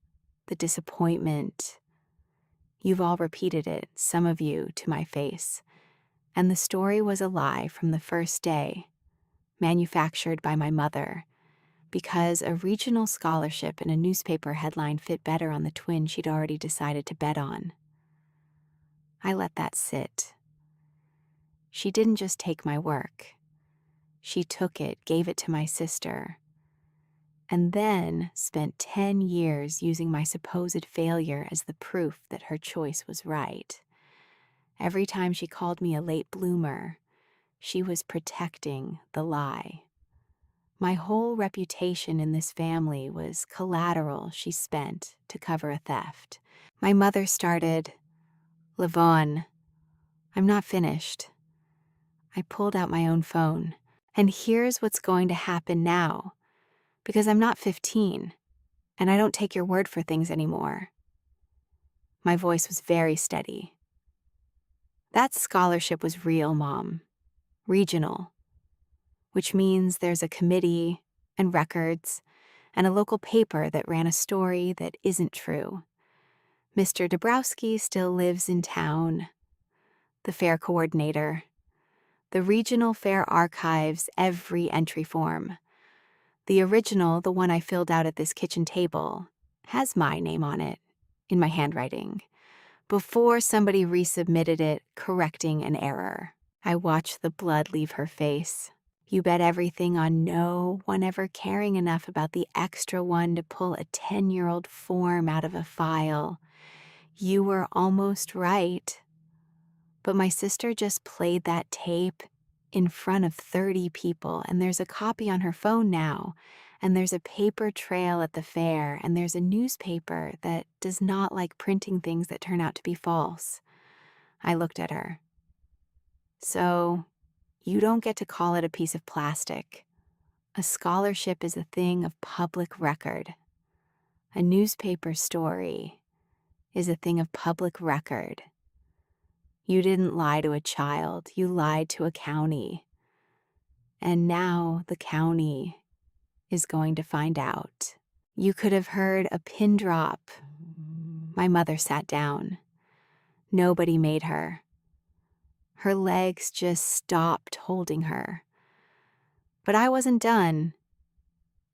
the disappointment. You've all repeated it, some of you, to my face. And the story was a lie from the first day, manufactured by my mother, because a regional scholarship in a newspaper headline fit better on the twin she'd already decided to bet on. I let that sit. She didn't just take my work. She took it, gave it to my sister, and then spent 10 years using my supposed failure as the proof that her choice was right. Every time she called me a late bloomer, she was protecting the lie. My whole reputation in this family was collateral she spent to cover a theft. My mother started, "Levon, I'm not finished." I pulled out my own phone. "And here's what's going to happen now, because I'm not 15, and I don't take your word for things anymore." My voice was very steady. "That scholarship was real, Mom. Regional. Which means there's a committee and records and a local paper that ran a story that isn't true. Mr. Dabrowski still lives in town. The fair coordinator. The regional fair archives every entry form. The original, the one I filled out at this kitchen table, has my name on it, in my handwriting, before somebody resubmitted it, correcting an error." I watched the blood leave her face. "You bet everything on no one ever caring enough about the extra one to pull a 10-year-old form out of a file. You were almost right. But my sister just played that tape in front of 30 people, and there's a copy on her phone now, and there's a paper trail at the fair, and there's a newspaper that does not like printing things that turn out to be false." I looked at her. "So, you don't get to call it a piece of plastic. A scholarship is a thing of public record. A newspaper story is a thing of public record. You didn't lie to a child, you lied to a county. And now the county is going to find out. You could have heard a pin drop. My mother sat down. Nobody made her. Her legs just stopped holding her. But I wasn't done.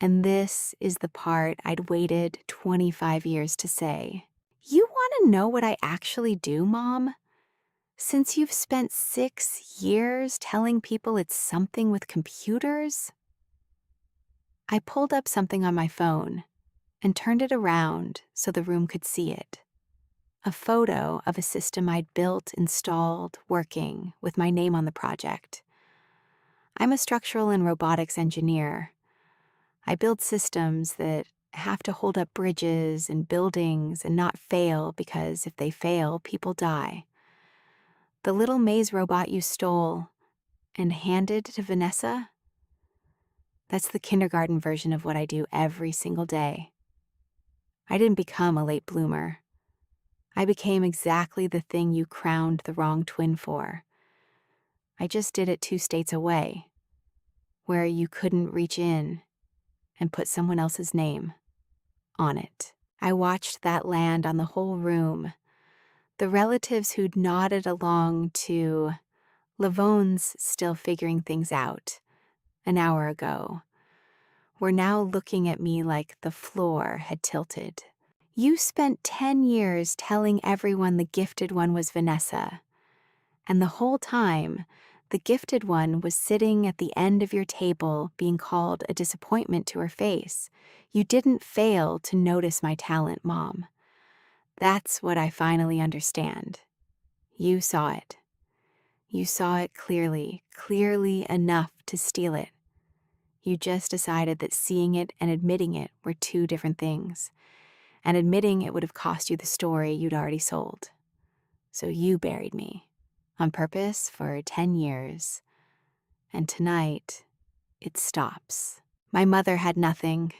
And this is the part I'd waited 25 years to say. You want to know what I actually do, Mom? Since you've spent 6 years telling people it's something with computers? I pulled up something on my phone and turned it around so the room could see it. A photo of a system I'd built, installed, working, with my name on the project. I'm a structural and robotics engineer. I build systems that have to hold up bridges and buildings and not fail because if they fail, people die. The little maze robot you stole and handed to Vanessa, that's the kindergarten version of what I do every single day. I didn't become a late bloomer. I became exactly the thing you crowned the wrong twin for. I just did it 2 states away, where you couldn't reach in and put someone else's name on it. I watched that land on the whole room. The relatives who'd nodded along to Lavonne's still figuring things out an hour ago were now looking at me like the floor had tilted. You spent 10 years telling everyone the gifted one was Vanessa, and the whole time, the gifted one was sitting at the end of your table being called a disappointment to her face. You didn't fail to notice my talent, Mom. That's what I finally understand. You saw it. You saw it clearly, clearly enough to steal it. You just decided that seeing it and admitting it were 2 different things, and admitting it would have cost you the story you'd already sold. So you buried me, on purpose for 10 years, and tonight, it stops. My mother had nothing.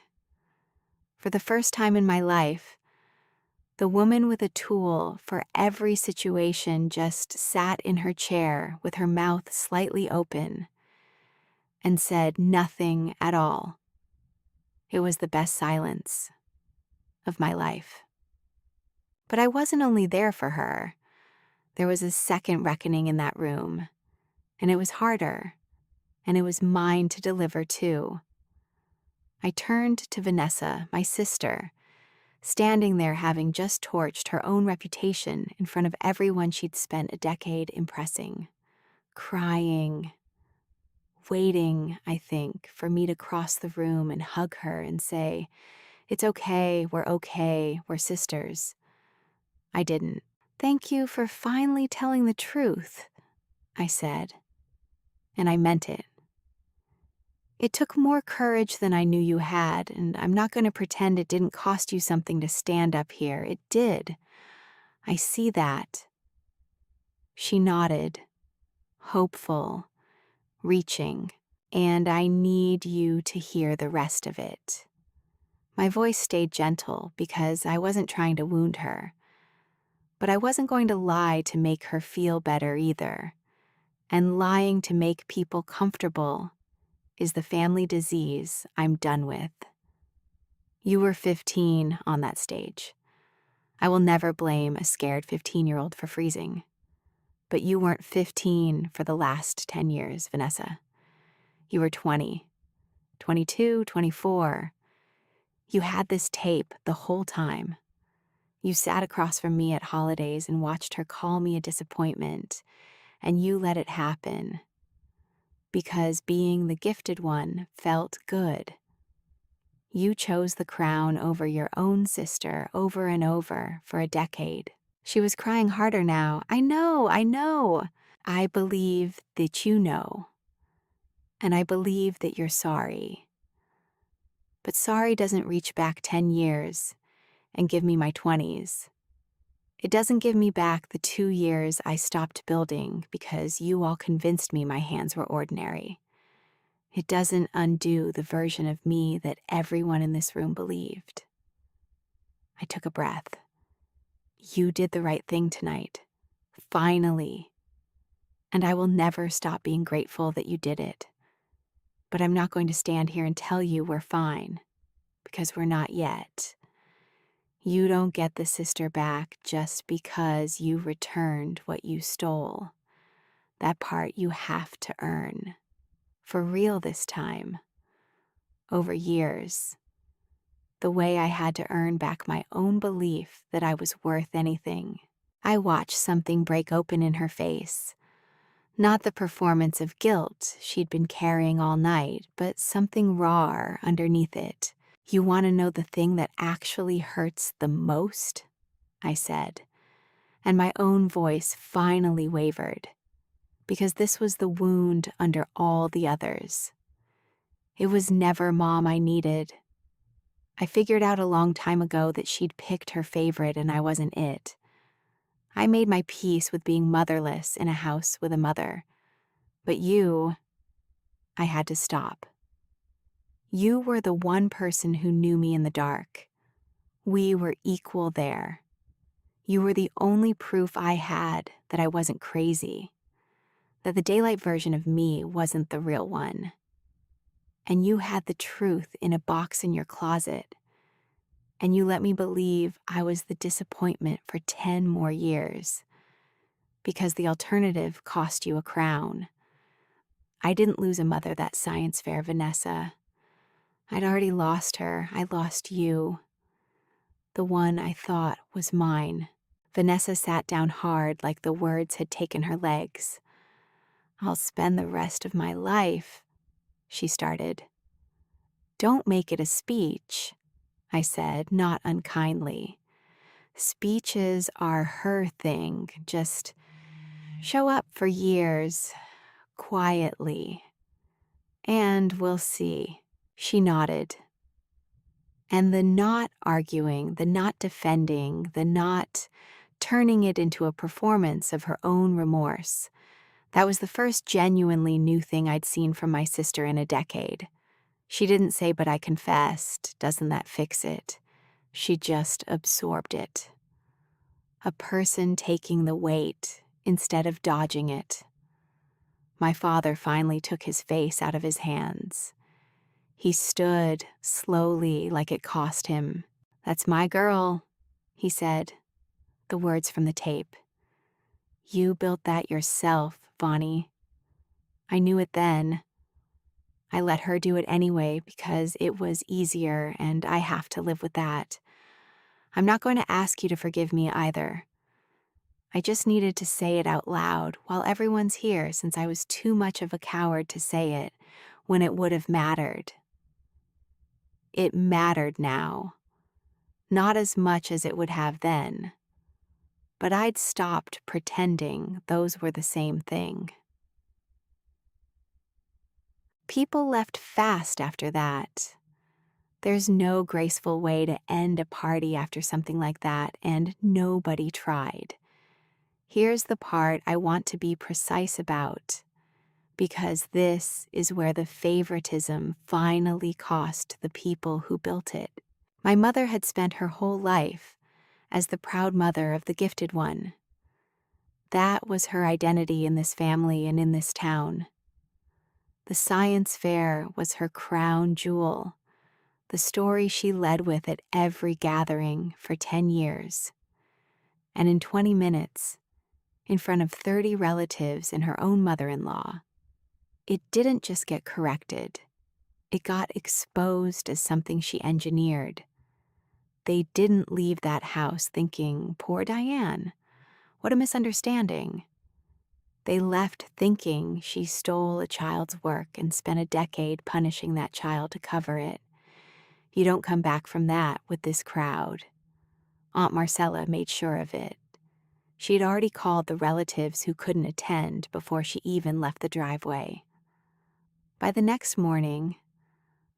For the first time in my life, the woman with a tool for every situation just sat in her chair with her mouth slightly open and said nothing at all. It was the best silence of my life. But I wasn't only there for her. There was a second reckoning in that room, and it was harder, and it was mine to deliver too. I turned to Vanessa, my sister, standing there having just torched her own reputation in front of everyone she'd spent a decade impressing, crying, waiting, I think, for me to cross the room and hug her and say, "It's okay, we're sisters." I didn't. "Thank you for finally telling the truth," I said, and I meant it. It took more courage than I knew you had, and I'm not going to pretend it didn't cost you something to stand up here. It did. I see that. She nodded, hopeful, reaching, and I need you to hear the rest of it. My voice stayed gentle because I wasn't trying to wound her, but I wasn't going to lie to make her feel better either. And lying to make people comfortable is the family disease I'm done with. You were 15 on that stage. I will never blame a scared 15-year-old for freezing. But you weren't 15 for the last 10 years, Vanessa. You were 20, 22, 24. You had this tape the whole time. You sat across from me at holidays and watched her call me a disappointment, and you let it happen. Because being the gifted one felt good. You chose the crown over your own sister over and over for a decade. She was crying harder now. I know. I believe that you know. And I believe that you're sorry. But sorry doesn't reach back 10 years and give me my 20s. It doesn't give me back the 2 years I stopped building because you all convinced me my hands were ordinary. It doesn't undo the version of me that everyone in this room believed. I took a breath. You did the right thing tonight. Finally. And I will never stop being grateful that you did it. But I'm not going to stand here and tell you we're fine, because we're not yet. You don't get the sister back just because you returned what you stole. That part you have to earn. For real this time. Over years. The way I had to earn back my own belief that I was worth anything. I watched something break open in her face. Not the performance of guilt she'd been carrying all night, but something raw underneath it. You want to know the thing that actually hurts the most? I said, and my own voice finally wavered, because this was the wound under all the others. It was never Mom I needed. I figured out a long time ago that she'd picked her favorite and I wasn't it. I made my peace with being motherless in a house with a mother. But you, I had to stop. You were the one person who knew me in the dark. We were equal there. You were the only proof I had that I wasn't crazy, that the daylight version of me wasn't the real one. And you had the truth in a box in your closet. And you let me believe I was the disappointment for 10 more years. Because the alternative cost you a crown. I didn't lose a mother that science fair, Vanessa. I'd already lost her. I lost you. The one I thought was mine. Vanessa sat down hard like the words had taken her legs. I'll spend the rest of my life, she started. Don't make it a speech, I said, not unkindly. Speeches are her thing. Just show up for years, quietly. And we'll see. She nodded. And the not arguing, the not defending, the not turning it into a performance of her own remorse. That was the first genuinely new thing I'd seen from my sister in a decade. She didn't say, but I confessed, doesn't that fix it? She just absorbed it. A person taking the weight instead of dodging it. My father finally took his face out of his hands. He stood slowly like it cost him. That's my girl, he said, the words from the tape. You built that yourself, Vonnie. I knew it then. I let her do it anyway because it was easier and I have to live with that. I'm not going to ask you to forgive me either. I just needed to say it out loud while everyone's here since I was too much of a coward to say it when it would have mattered. It mattered now. Not as much as it would have then. But I'd stopped pretending those were the same thing. People left fast after that. There's no graceful way to end a party after something like that, and nobody tried. Here's the part I want to be precise about, because this is where the favoritism finally cost the people who built it. My mother had spent her whole life as the proud mother of the gifted one. That was her identity in this family and in this town. The science fair was her crown jewel, the story she led with at every gathering for 10 years. And in 20 minutes, in front of 30 relatives and her own mother-in-law, it didn't just get corrected. It got exposed as something she engineered. They didn't leave that house thinking, poor Diane, what a misunderstanding. They left thinking she stole a child's work and spent a decade punishing that child to cover it. You don't come back from that with this crowd. Aunt Marcella made sure of it. She had already called the relatives who couldn't attend before she even left the driveway. By the next morning,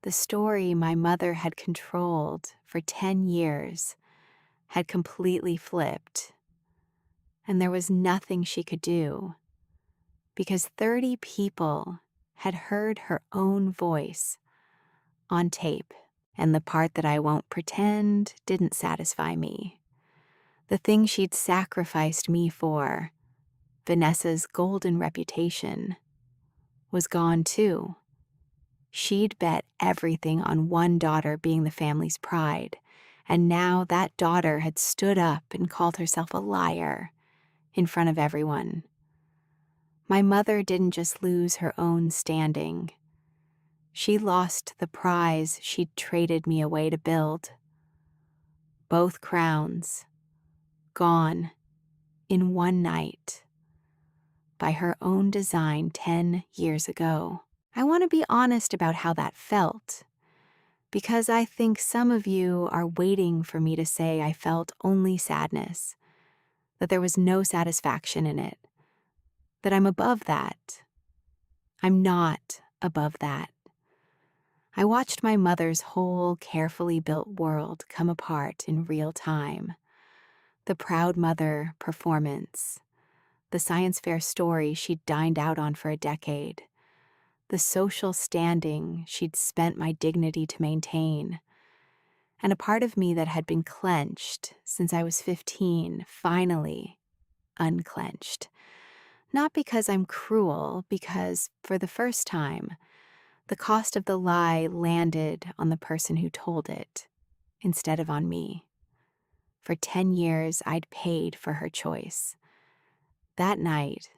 the story my mother had controlled for 10 years had completely flipped, and there was nothing she could do, because 30 people had heard her own voice on tape, and the part that I won't pretend didn't satisfy me. The thing she'd sacrificed me for, Vanessa's golden reputation was gone too. She'd bet everything on one daughter being the family's pride, and now that daughter had stood up and called herself a liar in front of everyone. My mother didn't just lose her own standing. She lost the prize she'd traded me away to build. Both crowns gone in one night by her own design 10 years ago. I want to be honest about how that felt, because I think some of you are waiting for me to say I felt only sadness, that there was no satisfaction in it, that I'm above that. I'm not above that. I watched my mother's whole carefully built world come apart in real time. The proud mother performance, the science fair story she'd dined out on for a decade, the social standing she'd spent my dignity to maintain, and a part of me that had been clenched since I was 15 finally unclenched. Not because I'm cruel, because for the first time, the cost of the lie landed on the person who told it instead of on me. For 10 years, I'd paid for her choice. That night,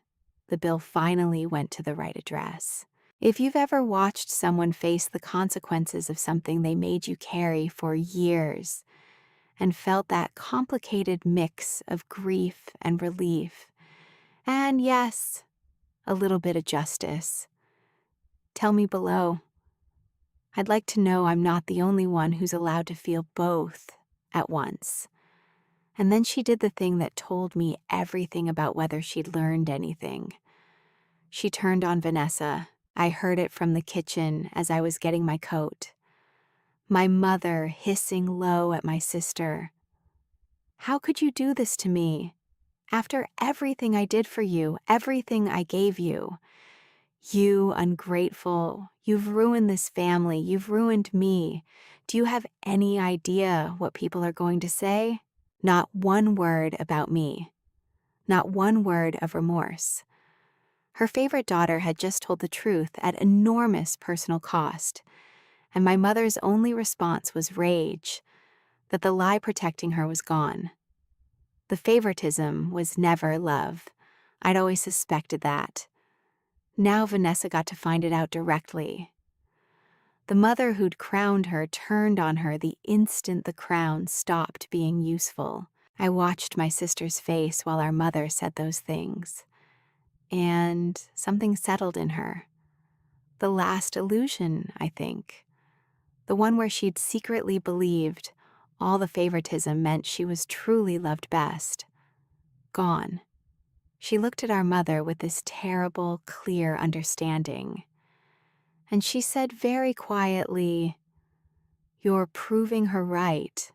the bill finally went to the right address. If you've ever watched someone face the consequences of something they made you carry for years and felt that complicated mix of grief and relief, and yes, a little bit of justice, tell me below. I'd like to know I'm not the only one who's allowed to feel both at once. And then she did the thing that told me everything about whether she'd learned anything. She turned on Vanessa. I heard it from the kitchen as I was getting my coat. My mother hissing low at my sister. How could you do this to me? After everything I did for you, everything I gave you. You ungrateful, you've ruined this family, you've ruined me. Do you have any idea what people are going to say? Not one word about me. Not one word of remorse. Her favorite daughter had just told the truth at enormous personal cost, and my mother's only response was rage, that the lie protecting her was gone. The favoritism was never love. I'd always suspected that. Now Vanessa got to find it out directly. The mother who'd crowned her turned on her the instant the crown stopped being useful. I watched my sister's face while our mother said those things. And something settled in her. The last illusion, I think. The one where she'd secretly believed all the favoritism meant she was truly loved best. Gone. She looked at our mother with this terrible, clear understanding. And she said very quietly, "You're proving her right.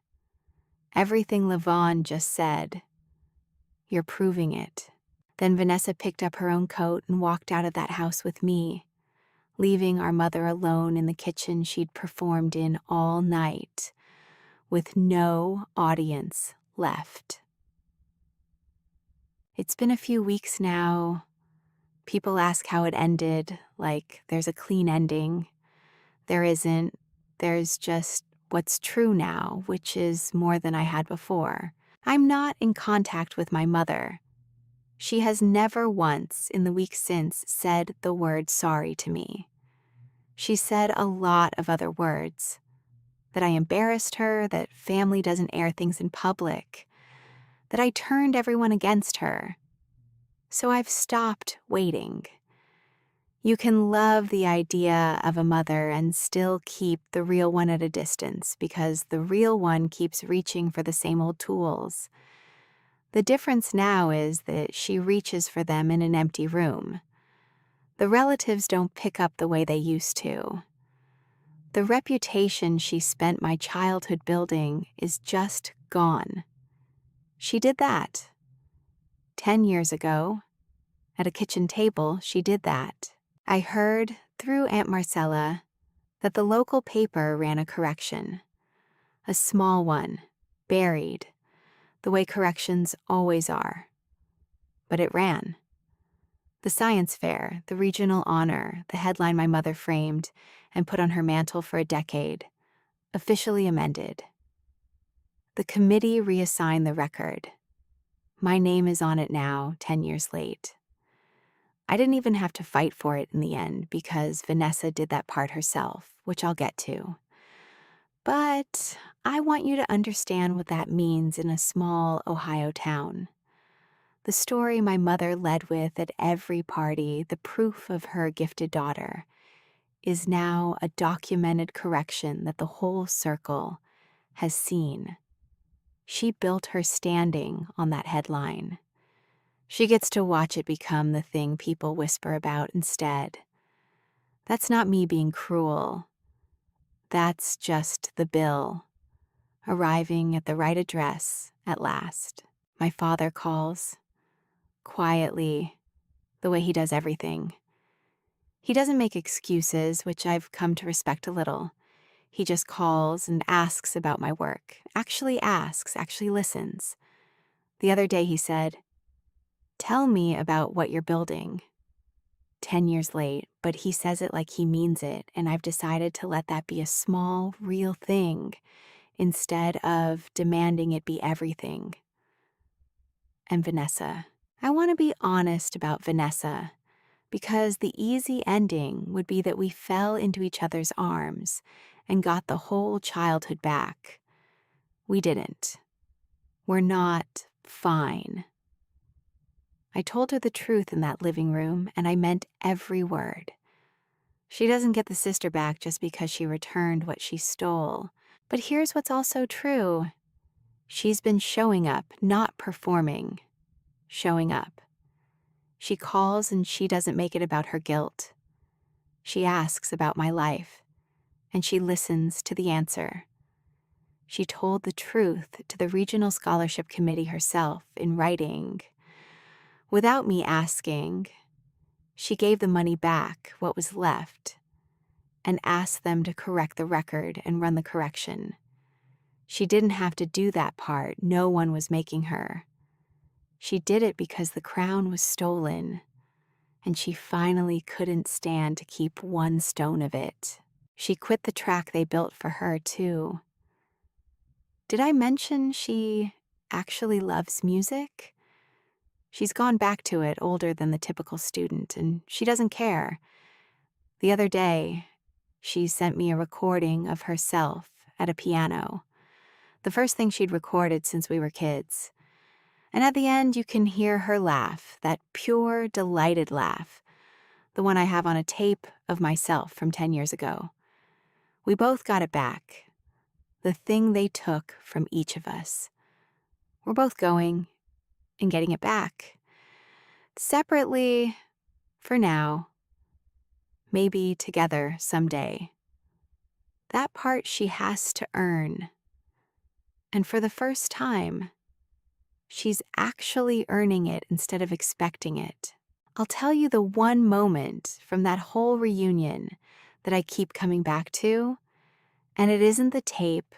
Everything Levon just said, you're proving it." Then Vanessa picked up her own coat and walked out of that house with me, leaving our mother alone in the kitchen she'd performed in all night, with no audience left. It's been a few weeks now. People ask how it ended, like there's a clean ending. There isn't. There's just what's true now, which is more than I had before. I'm not in contact with my mother. She has never once in the week since said the word sorry to me. She said a lot of other words. That I embarrassed her, that family doesn't air things in public, that I turned everyone against her. So I've stopped waiting. You can love the idea of a mother and still keep the real one at a distance because the real one keeps reaching for the same old tools. The difference now is that she reaches for them in an empty room. The relatives don't pick up the way they used to. The reputation she spent my childhood building is just gone. She did that. 10 years ago, at a kitchen table, she did that. I heard, through Aunt Marcella, that the local paper ran a correction. A small one, buried, the way corrections always are. But it ran. The science fair, the regional honor, the headline my mother framed and put on her mantle for a decade, officially amended. The committee reassigned the record. My name is on it now, 10 years late. I didn't even have to fight for it in the end because Vanessa did that part herself, which I'll get to. But I want you to understand what that means in a small Ohio town. The story my mother led with at every party, the proof of her gifted daughter, is now a documented correction that the whole circle has seen. She built her standing on that headline. She gets to watch it become the thing people whisper about instead. That's not me being cruel. That's just the bill, arriving at the right address at last. My father calls, quietly, the way he does everything. He doesn't make excuses, which I've come to respect a little. He just calls and asks about my work. Actually asks, actually listens. The other day he said, "Tell me about what you're building." 10 years late, but he says it like he means it, and I've decided to let that be a small, real thing instead of demanding it be everything. And Vanessa. I want to be honest about Vanessa, because the easy ending would be that we fell into each other's arms and got the whole childhood back. We didn't. We're not fine. I told her the truth in that living room, and I meant every word. She doesn't get the sister back just because she returned what she stole. But here's what's also true. She's been showing up, not performing. Showing up. She calls and she doesn't make it about her guilt. She asks about my life, and she listens to the answer. She told the truth to the Regional Scholarship Committee herself in writing. Without me asking, she gave the money back, what was left, and asked them to correct the record and run the correction. She didn't have to do that part. No one was making her. She did it because the crown was stolen, and she finally couldn't stand to keep one stone of it. She quit the track they built for her, too. Did I mention she actually loves music? She's gone back to it older than the typical student, and she doesn't care. The other day, she sent me a recording of herself at a piano, the first thing she'd recorded since we were kids. And at the end, you can hear her laugh, that pure, delighted laugh, the one I have on a tape of myself from 10 years ago. We both got it back, the thing they took from each of us. We're both going and getting it back. Separately, for now, maybe together someday. That part she has to earn. And for the first time, she's actually earning it instead of expecting it. I'll tell you the one moment from that whole reunion that I keep coming back to, and it isn't the tape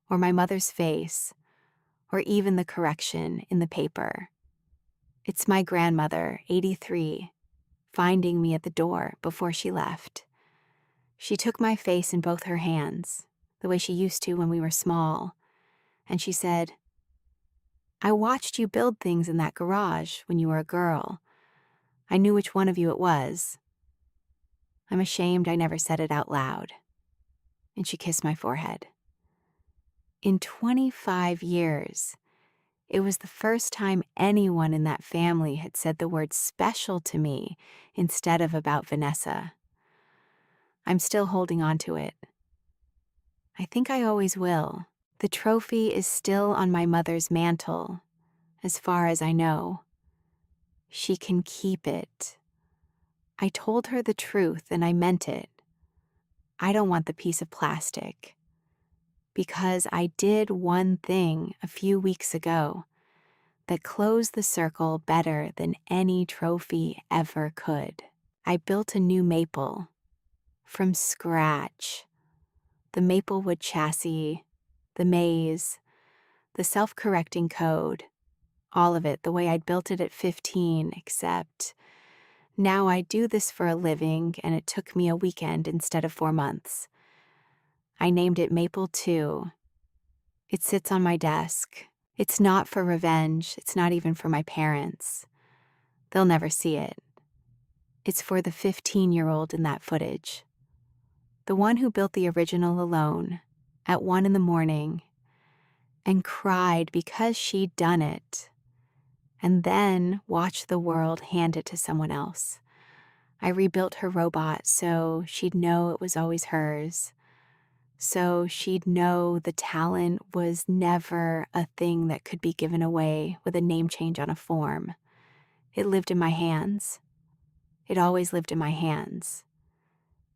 or my mother's face or even the correction in the paper. It's my grandmother, 83, finding me at the door before she left. She took my face in both her hands, the way she used to when we were small, and she said, "I watched you build things in that garage when you were a girl. I knew which one of you it was. I'm ashamed I never said it out loud." And she kissed my forehead. In 25 years, it was the first time anyone in that family had said the word special to me instead of about Vanessa. I'm still holding on to it. I think I always will. The trophy is still on my mother's mantle, as far as I know. She can keep it. I told her the truth and I meant it. I don't want the piece of plastic. Because I did one thing a few weeks ago that closed the circle better than any trophy ever could. I built a new maple from scratch. The maplewood chassis, the maze, the self-correcting code, all of it the way I'd built it at 15, except Now I do this for a living, and it took me a weekend instead of 4 months. I named it Maple 2. It sits on my desk. It's not for revenge. It's not even for my parents. They'll never see it. It's for the 15-year-old in that footage. The one who built the original alone, at 1 in the morning, and cried because she'd done it, and then watched the world hand it to someone else. I rebuilt her robot so she'd know it was always hers, so she'd know the talent was never a thing that could be given away with a name change on a form. It lived in my hands. It always lived in my hands.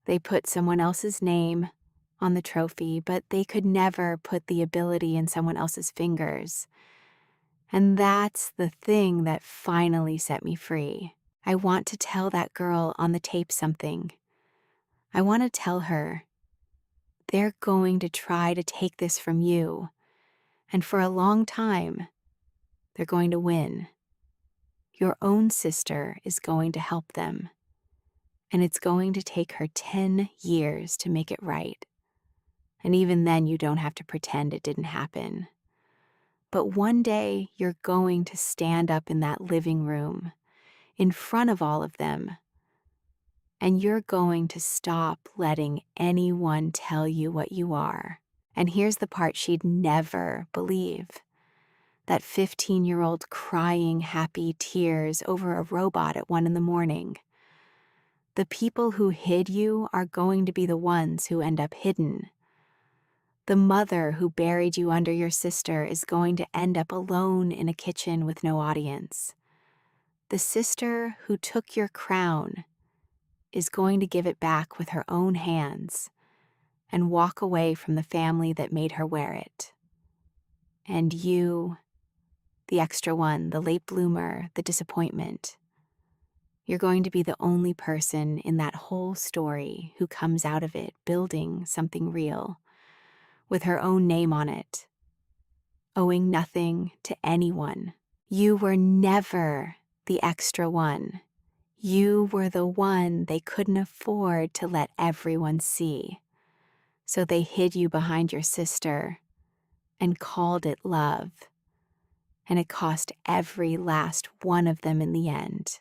They put someone else's name on the trophy, but they could never put the ability in someone else's fingers. And that's the thing that finally set me free. I want to tell that girl on the tape something. I want to tell her, they're going to try to take this from you, and for a long time, they're going to win. Your own sister is going to help them, and it's going to take her 10 years to make it right. And even then, you don't have to pretend it didn't happen. But one day, you're going to stand up in that living room, in front of all of them, and you're going to stop letting anyone tell you what you are. And here's the part she'd never believe. That 15-year-old crying happy tears over a robot at 1 in the morning. The people who hid you are going to be the ones who end up hidden. The mother who buried you under your sister is going to end up alone in a kitchen with no audience. The sister who took your crown is going to give it back with her own hands and walk away from the family that made her wear it. And you, the extra one, the late bloomer, the disappointment, you're going to be the only person in that whole story who comes out of it building something real, with her own name on it, owing nothing to anyone. You were never the extra one. You were the one they couldn't afford to let everyone see. So they hid you behind your sister and called it love. And it cost every last one of them in the end.